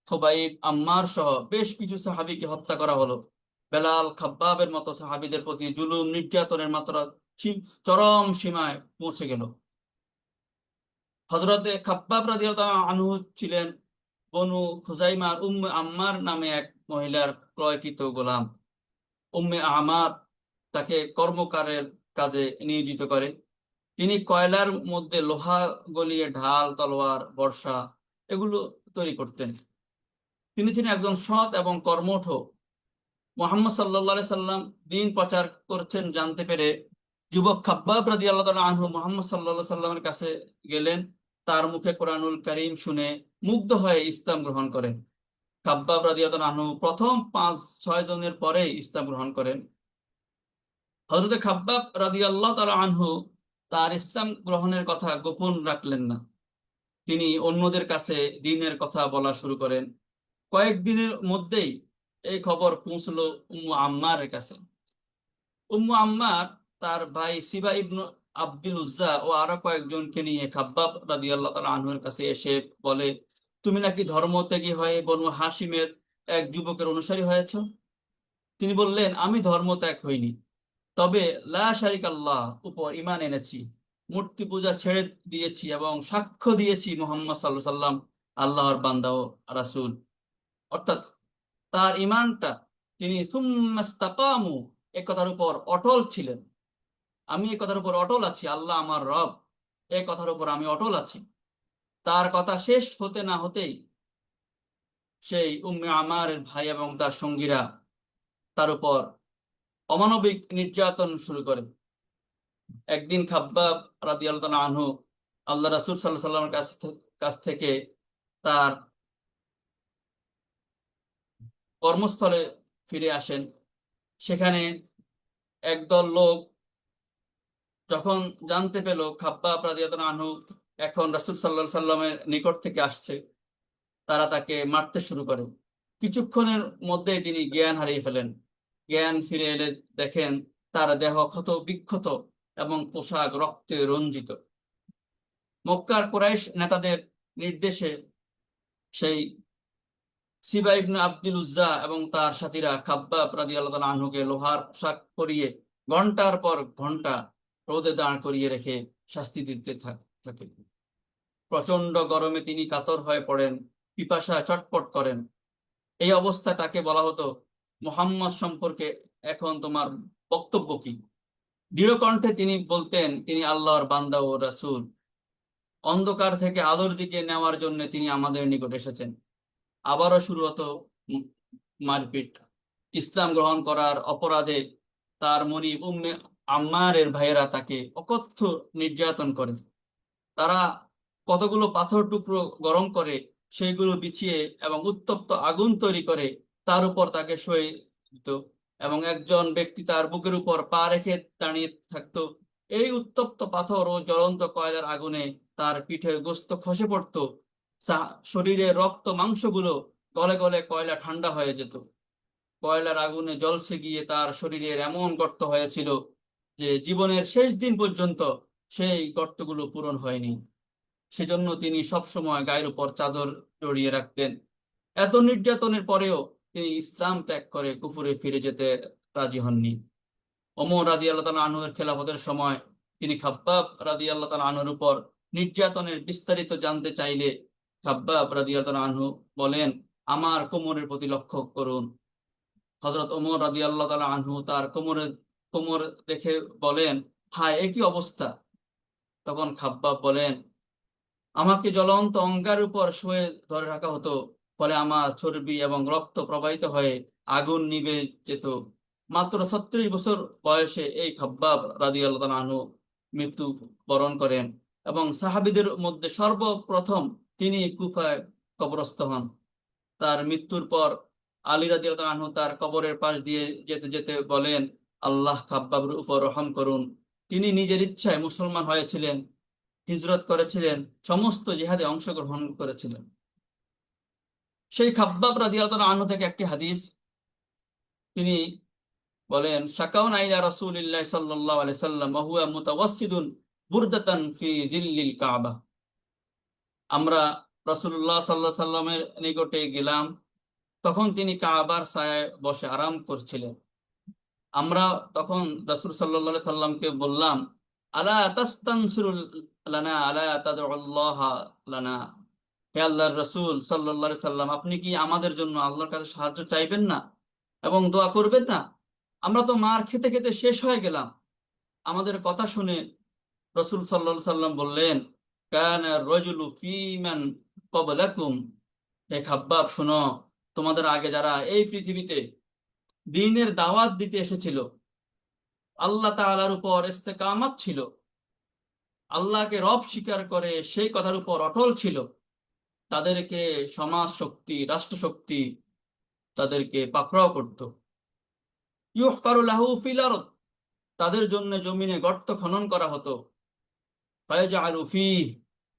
খুবাইব, আম্মার সহ বেশ কিছু সাহাবীকে হত্যা করা হলো। বেলাল, খাব্বাবের মতো সাহাবীদের প্রতি জুলুম নির্যাতনের মাত্রা চরম সীমায় পৌঁছে গেল। হযরতে খাব্বাব রাদিয়াল্লাহু আনহু ছিলেন বনু খুজাইমার উম্মে আম্মার নামে এক মহিলার ক্রয়কৃত গোলাম। উম্মে আমার তাকে কর্মকারের কাজে নিয়োজিত করে। তিনি কয়লার মধ্যে লোহা গলিয়ে ঢাল, তলোয়ার, বর্শা এগুলো তৈরি করতেন। তিনি ছিলেন একজন সৎ এবং কর্মঠ। মুহাম্মদ সাল্লাল্লাহু আলাইহি সাল্লাম দ্বীন প্রচার করছেন জানতে পেরে যুবক খাব্বাব রাদিয়াল্লাহু তাআলা আনহু মুহাম্মদ সাল্লাল্লাহু আলাইহি সাল্লামের কাছে গেলেন। তার মুখে কোরআনুল কারীম শুনে মুগ্ধ হয়ে ইসলাম গ্রহণ করেন। খাব্বাব রাদিয়াল্লাহু তাআলা আনহু প্রথম 5-6 জনের পরেই ইসলাম গ্রহণ করেন। হযরত খাব্বাব রাদিয়াল্লাহু তাআলা আনহু তার ইসলাম গ্রহণের কথা গোপন রাখলেন না। তিনি অন্যদের কাছে দ্বীনের কথা বলা শুরু করেন। কয়েকদিনের মধ্যেই এই খবর পৌঁছলো উম্মু আম্মারের কাছে। উম্মু আম্মার তার ভাই সিবা ইবনু আব্দুল উজ্জা ও আরো কয়েকজনকে নিয়ে খাব্বাব রাদিয়াল্লাহু তাআলা আনহুর কাছে এসে বলে, তুমি নাকি ধর্মত্যাগী হয়ে বনু হাশিমের এক যুবকের অনুসারী হয়েছ। তিনি বললেন, আমি ধর্মত্যাগ হইনি, তবে লা শারিক আল্লাহ উপর ঈমান এনেছি, মূর্তি পূজা ছেড়ে দিয়েছি এবং সাক্ষ্য দিয়েছি মুহাম্মদ সাল্লাল্লাহু আলাইহি সাল্লাম আল্লাহর বান্দা ও রাসূল। অর্থাৎ তার ঈমানটা, তিনি সুম্মাস্তাকামু এ কথার উপর অটল ছিলেন। আমি এ কথার উপর অটল আছি, আল্লাহ আমার রব, এ কথার উপর আমি অটল আছি। তার কথা শেষ হতে না হতেই সেই উম্মে আমারের ভাই এবং তার সঙ্গীরা তার উপর অমানবিক নির্যাতন শুরু করে। একদিন খাব্বাব রাদিয়াল্লাহু তাআলা আনহু আল্লাহ রাসূল সাল্লাল্লাহু আলাইহি সাল্লামের কাছ থেকে তার কর্মস্থলে ফিরে আসেন। সেখানে একদল লোক যখন জানতে পেল খাব্বাব রাদিয়াল্লাহু আনহু এখন রাসূল সাল্লাল্লাহু আলাইহি সাল্লামের নিকট থেকে আসছে, তারা তাকে মারতে শুরু করে। কিছুক্ষণের মধ্যেই তিনি জ্ঞান হারিয়ে ফেলেন। জ্ঞান ফিরে এলে দেখেন তার দেহ ক্ষত বিক্ষত এবং পোশাক রক্তে রঞ্জিত। মক্কার কুরাইশ নেতাদের নির্দেশে সেই সিবা ইবনে আব্দুল উজ্জা এবং তার সাথীরা খাব্বাব রাদিয়াল্লাহু তাআলা আনহুকে লোহার পোশাক পরিয়ে ঘন্টার পর ঘন্টা রোদে দাঁড় করিয়ে রেখে শাস্তি দিতে থাকে। প্রচন্ড গরমে তিনি কাতর হয়ে পড়েন, পিপাসায় চটপট করেন। এই অবস্থায় তাকে বলা হতো, মুহাম্মদ সম্পর্কে এখন তোমার বক্তব্য কি? দৃঢ় কণ্ঠে তিনি বলতেন, তিনি আল্লাহর বান্দা ও রাসূল। অন্ধকার থেকে আলোর দিকে নেওয়ার জন্য তিনি আমাদের নিকট এসেছেন। আবারও শুরু হতো মারপিট। ইসলাম গ্রহণ করার অপরাধে তার মনিব উম্মে আম্মারের ভাইয়েরা তাকে অকথ্য নির্যাতন করেন। তারা কতগুলো পাথর টুকরো গরম করে সেইগুলো বিছিয়ে এবং উত্তপ্ত আগুন তৈরি করে তার উপর তাকে শুয়ে দিত, এবং একজন ব্যক্তি তার বুকের উপর পা রেখে দাঁড়িয়ে থাকতো। এই উত্তপ্ত পাথর ও জ্বলন্ত কয়লার আগুনে তার পিঠের গোস্ত খসে পড়তো। শরীরের রক্ত মাংসগুলো গলে গলে কয়লা ঠান্ডা হয়ে যেত। কয়লার আগুনে জ্বলসে গিয়ে তার শরীরের এমন গর্ত হয়েছিল যে জীবনের শেষ দিন পর্যন্ত সেই গর্তগুলো পূরণ হয়নি। সেজন্য তিনি সবসময় গায়ের উপর চাদর জড়িয়ে রাখতেন। এত নির্যাতনের পরেও তিনি ইসলাম ত্যাগ করে কুফরে ফিরে যেতে রাজি হননি। ওমর রাদিয়াল্লাহু তাআলা আনহুর খেলাফতের সময় তিনি খাব্বাব রাদিয়াল্লাহু তাআলা আনহুর উপর নির্যাতনের বিস্তারিত জানতে চাইলে খাব্বাব রাদিয়াল্লাহু তাআলা আনহু বলেন, আমার কোমরের প্রতি লক্ষ্য করুন। হযরত ওমর রাদিয়াল্লাহু তাআলা আনহু তার কোমর দেখে বলেন, হায়, এ কি অবস্থা? তখন খাব্বাব বলেন, আমাকে জ্বলন্ত অঙ্গার উপর শুয়ে ধরে রাখা হতো, ফলে আমার চর্বি এবং রক্ত প্রবাহিত হয়ে আগুন নিভে যেত। মাত্র 36 বছর বয়সে এই খাব্বাব রাদিয়াল্লাহু তাআলা আনহু মৃত্যু বরণ করেন এবং সাহাবীদের মধ্যে সর্বপ্রথম তিনি কুফায় কবরস্থ হন। তার মৃত্যুর পর আলী রাদিয়াল্লাহু তাআলা আনহু তার কবরের পাশ দিয়ে যেতে যেতে বলেন, আল্লাহ খাব্বাবের উপর রহম করুন। তিনি নিজের ইচ্ছায় মুসলমান হয়েছিলেন, হিজরত করেছিলেন, সমস্ত জিহাদে অংশগ্রহণ করেছিলেন। সেই খাব্বাব রাদিয়াল্লাহু তাআলা আনহু থেকে একটি হাদিস, তিনি বলেন, শাকাউনা ইলা রাসূলিল্লাহি সাল্লাল্লাহু আলাইহি সাল্লাম ওয়া হুয়া মুতাওয়াসসিদুন বুরদাতান ফি জিল্লিল কাবা। আমরা রাসূলুল্লাহ সাল্লাল্লাহু আলাইহি সাল্লামের নিকটে গেলাম, তখন তিনি কাবার ছায়ায় বসে আরাম করছিলেন। আমরা তখন রাসূল সাল্লাল্লাহু আলাইহি সাল্লামকে বললাম, আলা তাস্তানসিরু লানা আলা তাদউল্লাহ লানা। হে আল্লাহর রাসূল সাল্লাল্লাহু আলাইহি সাল্লাম, আপনি কি আমাদের জন্য আল্লাহর কাছে সাহায্য চাইবেন না এবং দোয়া করবেন না? আমরা তো মার খেতে খেতে শেষ হয়ে গেলাম। আমাদের কথা শুনে রাসূল সাল্লাল্লাহু আলাইহি সাল্লাম বললেন, কানা রাজুলু ফীমান ক্বাবলাকুম। হে খাব্বাব, শুনো, তোমাদের আগে যারা এই পৃথিবীতে দ্বীনের দাওয়াত দিতে এসেছিল, আল্লাহ তাআলার উপর ইস্তেকামত ছিল, আল্লাহকে রব স্বীকার করে সেই কথার উপর অটল ছিল, তাদেরকে সমাজ শক্তি, রাষ্ট্র শক্তি তাদেরকে পাকড়াও করত। ইউহফারু লাহু ফিল আরদ, তাদের জন্য জমিনে গর্ত খনন করা হতো। ফায়াজআলু ফীহ,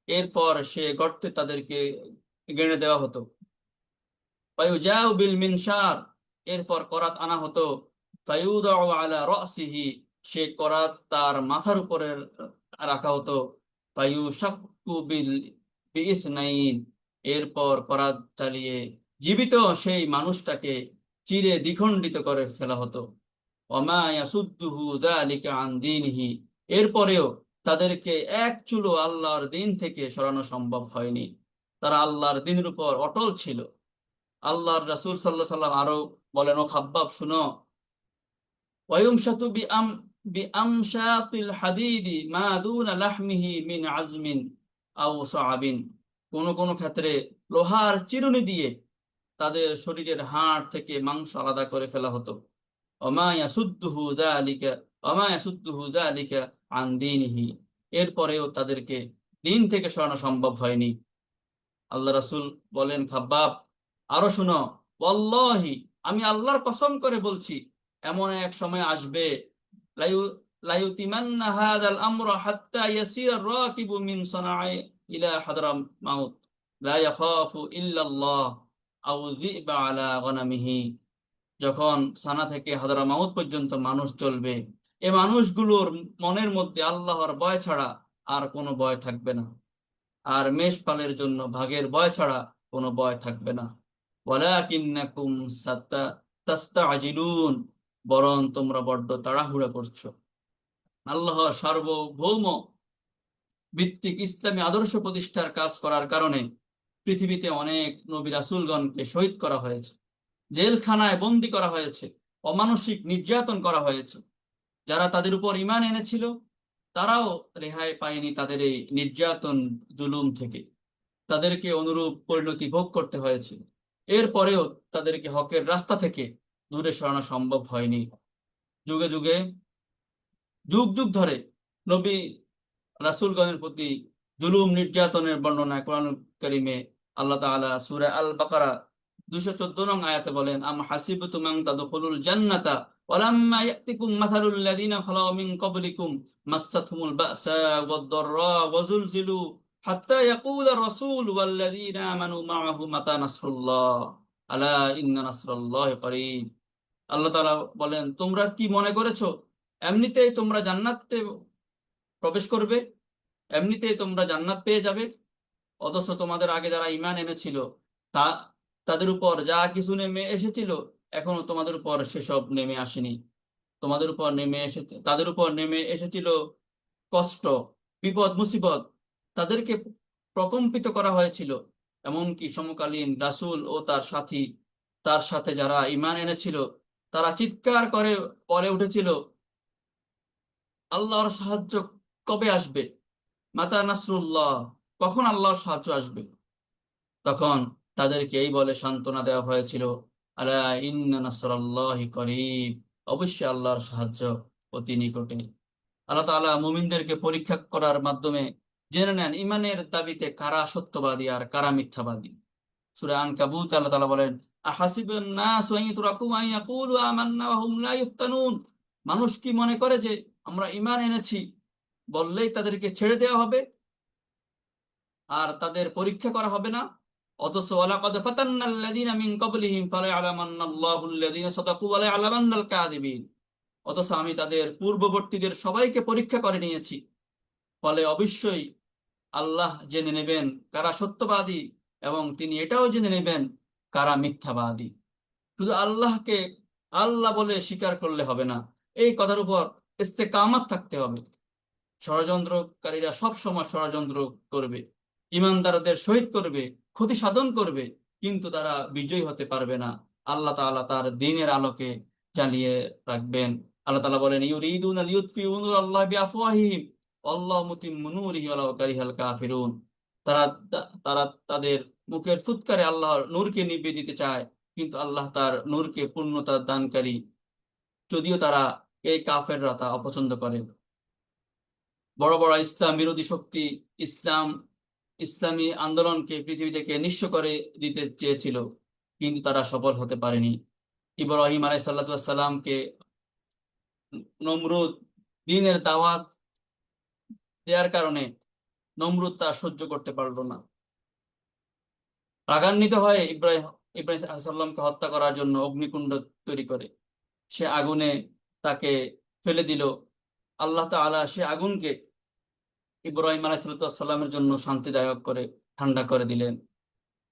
এরপর সে গর্তে তাদেরকে গেড়ে দেওয়া হতো। ফায়ুজাউ বিল মিনশার, এরপর করাত আনা হতো। ফায়ুদাউ আলা রাসিহি, সে করাত তার মাথার উপরে রাখা হতো। ফায়ুশাক্কু বিইসনাইন, এরপর করাত চালিয়ে জীবিত সেই মানুষটাকে চিরে দ্বিখণ্ডিত করে ফেলা হতো। ওমা ইয়াসুদ্দুহু যালিকা আন দীনিহি, এরপরেও তাদেরকে এক চুলো আল্লাহর দিন থেকে সরানো সম্ভব হয়নি। তারা আল্লাহর দিনের উপর অটল ছিল। আল্লাহর রাসূল সাল্লাল্লাহু আলাইহি সাল্লাম আরো বলেন, ও খাব্বাব, শুনো, ওয়ায়ুমশাতু বিআমশাতিল হাদিদি মা দুনা লাহমিহি মিন আজমিন আও সাআবিন। কোন কোন ক্ষেত্রে লোহার চিরুনি দিয়ে তাদের শরীরের হাড় থেকে মাংস আলাদা করে ফেলা হতো। ওমা ইয়াসুদ্দুহু যালিকা ওমা ইয়াসুদ্দুহু যালিকা আন দীনিহি, এরপরেও তাদেরকে দিন থেকে সরানো সম্ভব হয়নি। আল্লাহ রাসূল বলেন, খাব্বাব, আরো শুনো, ওয়াল্লাহি, আমি আল্লাহর কসম করে বলছি, এমন এক সময় আসবে, লায়ুতিমান্না হাযাল আমরা হাত্তা ইয়াসিরা রাকিবু মিন সানাঈ ইলা হাদরামাউত লা ইয়াখাফু ইল্লাল্লাহ আও যিবা আলা গনামিহি। যখন সানা থেকে হাদরামাউত পর্যন্ত মানুষ চলবে, এ মানুষগুলোর মনের মধ্যে আল্লাহর ভয় ছাড়া আর কোনো ভয় থাকবে না, আর মেষপালের জন্য ভাগের ভয় ছাড়া কোনো ভয় থাকবে না। ওয়ালাকিন্নাকুম তাস্তাজিলুন, বরং তোমরা বড্ড তাড়াহুড়া করছো। আল্লাহর সার্বভৌম ভিত্তিক ইসলামী আদর্শ প্রতিষ্ঠার কাজ করার কারণে পৃথিবীতে অনেক নবী রাসূলগণকে শহীদ করা হয়েছে, জেলখানায় বন্দী করা হয়েছে, অমানসিক নির্যাতন করা হয়েছে। যারা তাদের উপর ঈমান এনেছিল তারাও রেহাই পায়নি তাদের এই নির্যাতন জুলুম থেকে, তাদেরকে অনুরূপ পরিণতি ভোগ করতে হয়েছে। এরপরেও তাদেরকে হকের রাস্তা থেকে দূরে সরানো সম্ভব হয়নি। যুগে যুগে যুগ যুগ ধরে নবী রাসূলগণের প্রতি জুলুম নির্যাতনের বর্ণনা কোরআন কারীমে আল্লাহ তাআলা সূরা আল বাকারা 214 নং আয়াতে বলেন, আম হাসিবতুম আন তাদখুলুল জান্নাতা ওয়ালাম্মা ইয়াতিকুম মাসালুল লাযিনা খালাউ মিন ক্বাবলিকুম মাসসাতহুমুল বাসা ওয়াদ-দাররা ওয়াজুলজিলু হাত্তা ইয়াকুলা রাসূল ওয়াল লাযিনা আমানু মাআহু মাতা নাসরুল্লাহ আলা ইন্না নাসরাল্লাহি করিব। আল্লাহ তাআলা বলেন, তোমরা কি মনে করেছো এমনিতেই তোমরা জান্নাতে প্রবেশ করবে, এমনিতেই তোমরা জান্নাত পেয়ে যাবে? অথচ তোমাদের আগে যারা ঈমান এনেছিল তা তাদের উপর যা কিছু নেমে এসেছিল এখনো তোমাদের উপর সেসব নেমে আসেনি। তোমাদের উপর নেমে এসেছে, তাদের উপর নেমে এসেছিল কষ্ট, বিপদ, মুসিবত, তাদেরকে প্রকম্পিত করা হয়েছিল। এমনকি সমকালীন রাসূল ও তার সাথী, তার সাথে যারা ঈমান এনেছিল তারা চিৎকার করে বলে উঠেছিল, আল্লাহর সাহায্য কবে আসবে? মাতা নাসরুল্লাহ, কখন আল্লাহর সাহায্য আসবে? তখন তাদেরকে এই বলে সান্ত্বনা দেওয়া হয়েছিল, আলা ইন্না নাসরাল্লাহি করিব, অবশ্যই আল্লাহর সাহায্য অতি নিকটে। আল্লাহ তাআলা মুমিনদেরকে পরীক্ষা করার মাধ্যমে জেনে নেন ইমানের দাবিতে কারা সত্যবাদী আর কারা মিথ্যাবাদী। সূরা আনকাবুত আল্লাহ তাআলা বলেন, আহাসিবান নাসু আন ইউতরাকু আন ইয়াকুলু আমান্না ওয়া হুম লা ইফতানুন, মানুষ কি মনে করে যে আমরা ঈমান এনেছি বললেই তাদেরকে ছেড়ে দেওয়া হবে আর তাদের পরীক্ষা করা হবে না? অথচ ওয়ালাকাদ ফাতান্নাল্লাযীনা মিন ক্বাবলিহিম ফালায়ালামান্নাল্লাহুল্লাযীনা সাদাকু ওয়া লায়ালামান্নাল কাযিবিন, অথচ আমি তাদের পূর্ববর্তীদের সবাইকে পরীক্ষা করে নিয়েছি, ফলে অবশ্যই আল্লাহ জেনে নেবেন কারা সত্যবাদী এবং তিনি এটাও জেনে নেবেন কারা মিথ্যাবাদী। শুধু আল্লাহকে আল্লাহ বলে স্বীকার করলে হবে না, এই কথার উপর ইস্তেকামাত থাকতে হবে। ষড়যন্ত্রকারীরা সব সময় ষড়যন্ত্র করবে, ইমানদারদের শহীদ করবে, ক্ষতি সাধন করবে, কিন্তু তারা বিজয়ী হতে পারবে না। আল্লাহ তাআলা তার দ্বীনের আলোকে জ্বালিয়ে রাখবেন। আল্লাহ তাআলা বলেন, ইউরিদুনা লিইউতফিউ নূরাল্লাহি বিআফওয়াহিহিম ওয়াল্লাহু মুতিম্মু নূরিহি ওয়ালাউ কারিহাল কাফিরুন, তারা তারা তাদের মুখের ফুৎকারে আল্লাহর নূরকে নিভিয়ে দিতে চায়, কিন্তু আল্লাহ তার নূরকে পূর্ণতা দানকারী, যদিও তারা এই কাফেররা তা অপছন্দ করে। বড় বড় ইসলাম বিরোধী শক্তি ইসলামী আন্দোলনকে পৃথিবী থেকে নিঃস্ব করে দিতে চেয়েছিল, কিন্তু তারা সফল হতে পারেনি। ইব্রাহিম আলাইহিস সালামকে নমরুদ দ্বীনের দাওয়াত দেওয়ার কারণে নমরুদ তা সহ্য করতে পারল না। রাগান্বিত হয়ে ইব্রাহিম ইব্রাহিম আলাইহিস সালামকে হত্যা করার জন্য অগ্নিকুণ্ড তৈরি করে সে আগুনে তাকে ফেলে দিল। আল্লাহ তাআলা সে আগুনকে ইব্রাহিম আলাইহিস সালামের জন্য শান্তিদায়ক করে ঠান্ডা করে দিলেন।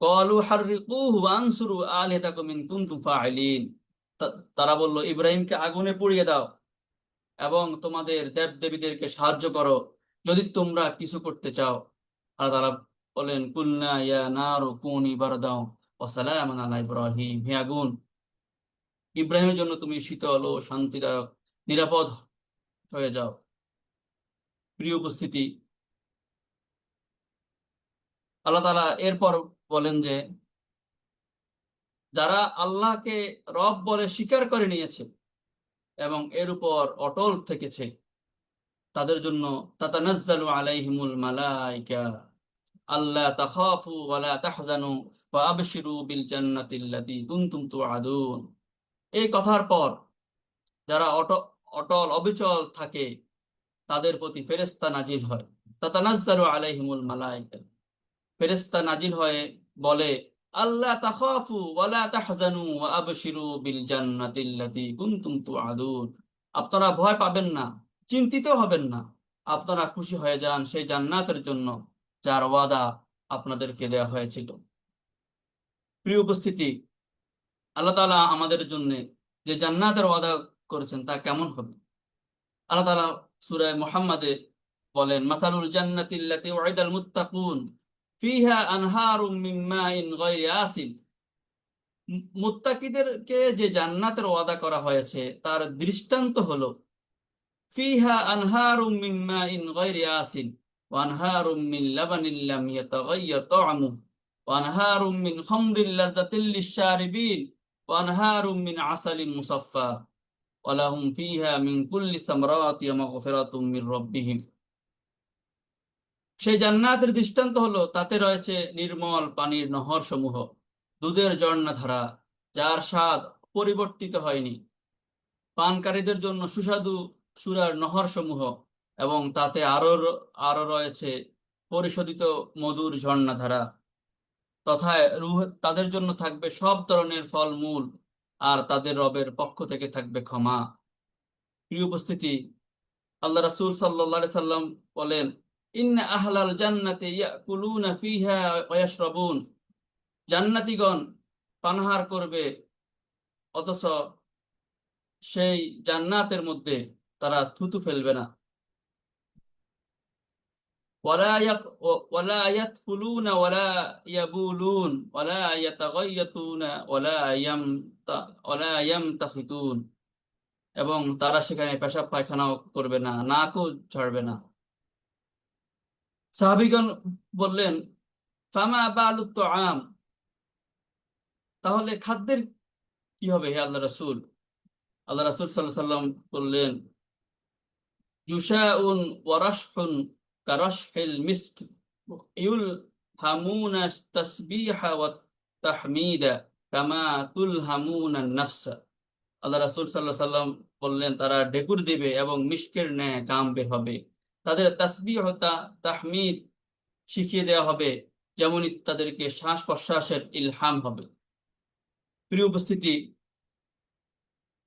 ক্বালু হাররিকুহু ওয়ানসুরু আলিহাতাকুম ইন কুনতুম ফাইলিন, তারা বলল, ইব্রাহিমকে আগুনে পুড়িয়ে দাও এবং তোমাদের দেবদেবীদেরকে সাহায্য করো যদি তোমরা কিছু করতে চাও। আর তারা বলেন, কুলনা ইয়া নারু কুনি বারদাও ওয়া সালামান আলা ইব্রাহিম, হে আগুন, ইব্রাহিমের জন্য তুমি শীতল ও শান্তিদায়ক নিরাপদ হয়ে যাও। প্রিয় উপস্থিতি, আল্লাহ তাআলা এরপর বলেন যে যারা আল্লাহকে রব বলে স্বীকার করে নিয়েছে এবং এর উপর অটল থেকেছে তাদের জন্য তাতানাজ্জালু আলাইহিমুল মালাইকা আল্লা তাখাফু ওয়া লা তাহজানু ওয়া আবশিরু বিল জান্নাতিল্লাতী কুনতুম তুআদুন। এই কথার পর যারা অটল অবিচল থাকে তাদের প্রতি ফেরেশতা নাজিল হয়। তাতানাজ্জালু আলাইহিমুল মালাইকা, ফেরেশতা নাজিল হয়ে বলে, আল্লাহ তাখাফু ওয়া লা তাহজানু ওয়া আবশিরু বিল জান্নাতিল্লাতী কুনতুম তুআদুন, আপনারা ভয় পাবেন না, চিন্তিত হবেন না, আপনারা খুশি হয়ে যান সেই জান্নাতের জন্য যার ওয়াদা আপনাদেরকে দেওয়া হয়েছিল। প্রিয় উপস্থিতি, আল্লাহ তাআলা আমাদের জন্য যে জান্নাতের ওয়াদা করেছেন তা কেমন হবে? আল্লাহ তাআলা সূরা মুহাম্মাদে বলেন, মাতালুল জান্নাতিল্লাতী উইদাল মুত্তাকুন ফিহা আনহারুম মিন মাইন গায়রি আসিন। মুত্তাকিদেরকে যে জান্নাতের ওয়াদা করা হয়েছে তার দৃষ্টান্ত হলো ফিহা আনহারুম মিন মাইন গায়রি আসিন ওয়া আনহারুম মিন লাবানিন লাম ইয়াতাগায়্যার তা'মুহু ওয়া আনহারুম মিন খামরিন লাযাতিল লিশ-শারিবিন ওয়া আনহারুম মিন আসালিন মুসাফফা ওয়া লাহুম ফিহা মিন কুল্লি সামারাতি ওয়া মাগফিরাতুম মির রাব্বিহিম। সেই জান্নাতের দৃষ্টান্ত হলো তাতে রয়েছে নির্মল পানির নহর সমূহ, দুধের ঝর্ণাধারা যার স্বাদ পরিবর্তিত হয়নি, পানকারীদের জন্য সুস্বাদু সুরার নহর সমূহ, এবং তাতে আরো রয়েছে পরিশোধিত মধুর ঝর্ণাধারা, তথা রূহ তাদের জন্য থাকবে সব ধরনের ফলমূল, আর তাদের রবের পক্ষ থেকে থাকবে ক্ষমা। প্রিয় উপস্থিতি, আল্লাহ রাসূল সাল্লাল্লাহু আলাইহি সাল্লাম বলেন, ইন্না আহলাল জান্নাতি ইয়াকুলুনা ফিহা ওয়া ইয়াশরাবুন। জান্নাতীগণ পানাহার করবে, অথচ সেই জান্নাতের মধ্যে তারা থুতু ফেলবে না। ওয়ালা ইয়াদখুলুনা ওয়ালা ইয়াবুলুন ওয়ালা ইয়াতাগাইয়াতুনা ওয়ালা ইয়ামতাখিতুন। এবং তারা সেখানে পেশাব পায়খানাও করবে না, নাকও ঝাড়বে না। সাহাবীগণ বললেন, ফামা বালুত তুআম, তাহলে খাদ্যের কি হবে হে আল্লাহ রাসূল? আল্লাহ রাসূল সাল্লাল্লাহু আলাইহি সাল্লাম বললেন, জুশাউন ওয়া রাশহুন কারাশহিল মিস্ক ইউলহামুনা তাসবিহা ওয়া তাহমিদা কামা তুলহামুনা নাফসা। আল্লাহ রাসূল সাল্লাল্লাহু আলাইহি সাল্লাম বললেন, তারা ঢেকুর দিবে এবং মিষ্কের ন্যায় গাম বের হবে, তাদের তাসবিহ ও তাহমিদ শিখিয়ে দেওয়া হবে, যেমনই তাদেরকে শ্বাস প্রশ্বাসের ইলহাম হবে। প্রিয় উপস্থিতি,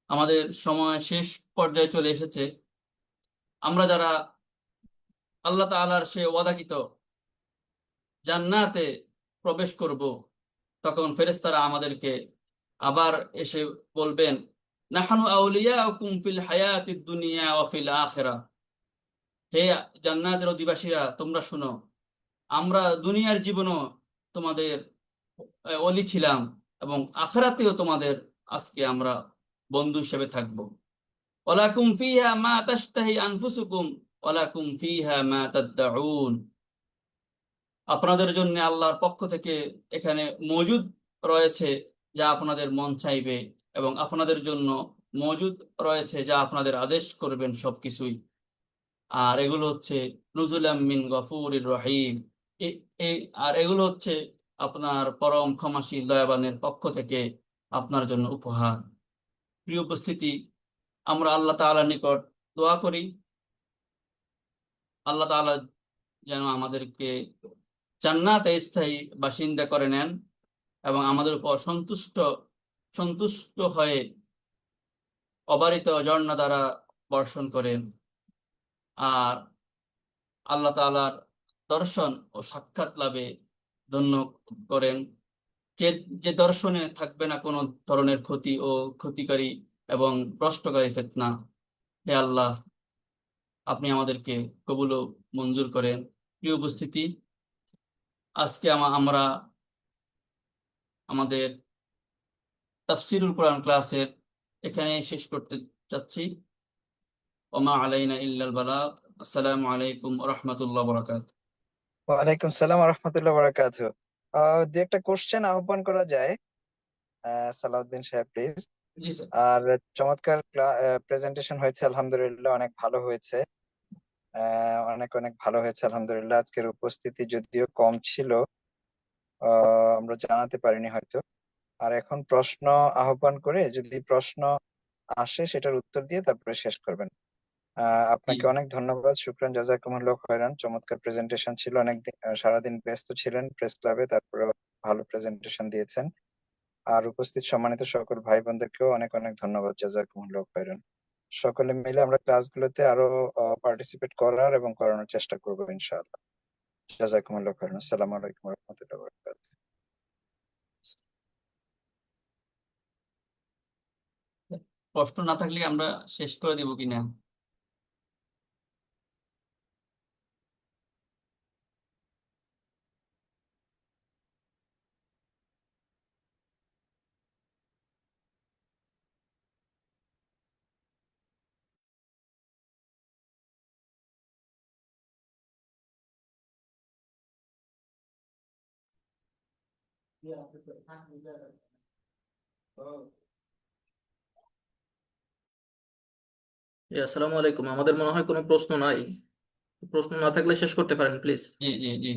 আমাদের সময় শেষ পর্যায়ে চলে এসেছে। আমরা যারা আল্লাহ তাআলার সে ওয়াদাকৃত জান্নাতে প্রবেশ করব, তখন ফেরেশতারা আমাদেরকে আবার এসে বলবেন, নাহনু আউলিয়াউকুম ফিল হায়াতিদ দুনিয়া ওয়া ফিল আখিরাহ। হে জান্নাতের অধিবাসীরা, তোমরা শুনো, আমরা দুনিয়ার জীবনও তোমাদের অলি ছিলাম, এবং আখিরাতেও তোমাদের আজকে আমরা বন্ধু হিসেবে থাকব। ওয়ালাকুম ফিহা মা তাশতাহি আনফুসুকুম ওয়ালাকুম ফিহা মা তাদউন। আপনাদের জন্য আল্লাহর পক্ষ থেকে এখানে মজুদ রয়েছে যা আপনাদের মন চাইবে, এবং আপনাদের জন্য মজুদ রয়েছে যা আপনাদের আদেশ করবেন সবকিছুই। আর এগুলো হচ্ছে নুজুলাম মিন গফুরির রহিম। আর এগুলো হচ্ছে আপনার পরম ক্ষমাশীল দয়াবানের পক্ষ থেকে আপনার জন্য উপহার। প্রিয় উপস্থিতি, আমরা আল্লাহ তাআলার নিকট দোয়া করি, আল্লাহ তাআলা যেন আমাদেরকে জান্নাতে স্থায়ী বাসিন্দা করে নেন এবং আমাদের উপর সন্তুষ্ট সন্তুষ্ট হয়ে অবারিত ঝর্ণা দ্বারা বর্ষণ করেন, আর আল্লাহ তাআলার দর্শন ও সাক্ষাৎ লাভে ধন্য করেন, যে যে দর্শনে থাকবে না কোনো ধরনের ক্ষতি ও ক্ষতিকারী এবং ভ্রষ্টকারী ফিতনা। হে আল্লাহ, আপনি আমাদেরকে কবুল ও মঞ্জুর করেন। প্রিয় উপস্থিতি, আজকে আমরা আমাদের তাফসীরুল কোরআন ক্লাসের এখানে শেষ করতে চাচ্ছি। ওমা আলাইনা ইল্লাল বালাগ। আসসালামু আলাইকুম ওয়া রাহমাতুল্লাহি ওয়া বারাকাতুহু। ওয়ালাইকুম সালাম ওয়া রাহমাতুল্লাহি ওয়া বারাকাতুহু। দু একটা কোশ্চেন আহ্বান করা যায়, সালাউদ্দিন সাহেব প্লিজ। G sir. আর চমৎকার প্রেজেন্টেশন হয়েছে, আলহামদুলিল্লাহ অনেক ভালো হয়েছে। অনেক অনেক ভালো হয়েছে আলহামদুলিল্লাহ। আজকের উপস্থিতি যদিও কম ছিল, আমরা জানাতে পারিনি হয়তো। আর এখন প্রশ্ন আহ্বান করে, যদি প্রশ্ন আসে সেটার উত্তর দিয়ে তারপরে শেষ করবেন। জি। আপনাকে অনেক ধন্যবাদ, শুকরান, জাযাকুমুল্লাহ খয়রান। চমৎকার প্রেজেন্টেশন ছিল। অনেক সারাদিন ব্যস্ত ছিলেন প্রেস ক্লাবে, তারপরে ভালো প্রেজেন্টেশন দিয়েছেন। আর উপস্থিত সম্মানিত সকল ভাই বোনদেরকেও অনেক অনেক ধন্যবাদ, জাযাকুমুল্লাহ খয়রান। সকলে মিলে আমরা ক্লাসগুলোতে আরো পার্টিসিপেট করার এবং করানোর চেষ্টা করবো ইনশাআল্লাহ। জাযাকুমুল্লাহ খাইরান। আসসালামু আলাইকুম ওয়া রাহমাতুল্লাহি ওয়া বারাকাতুহু। প্রশ্ন না থাকলে আমরা শেষ করে দিব কিনা? আসসালামু আলাইকুম। আমাদের মনে হয় কোনো প্রশ্ন নাই। প্রশ্ন না থাকলে শেষ করতে পারেন প্লিজ। জি জি জি,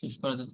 শেষ করে দিন।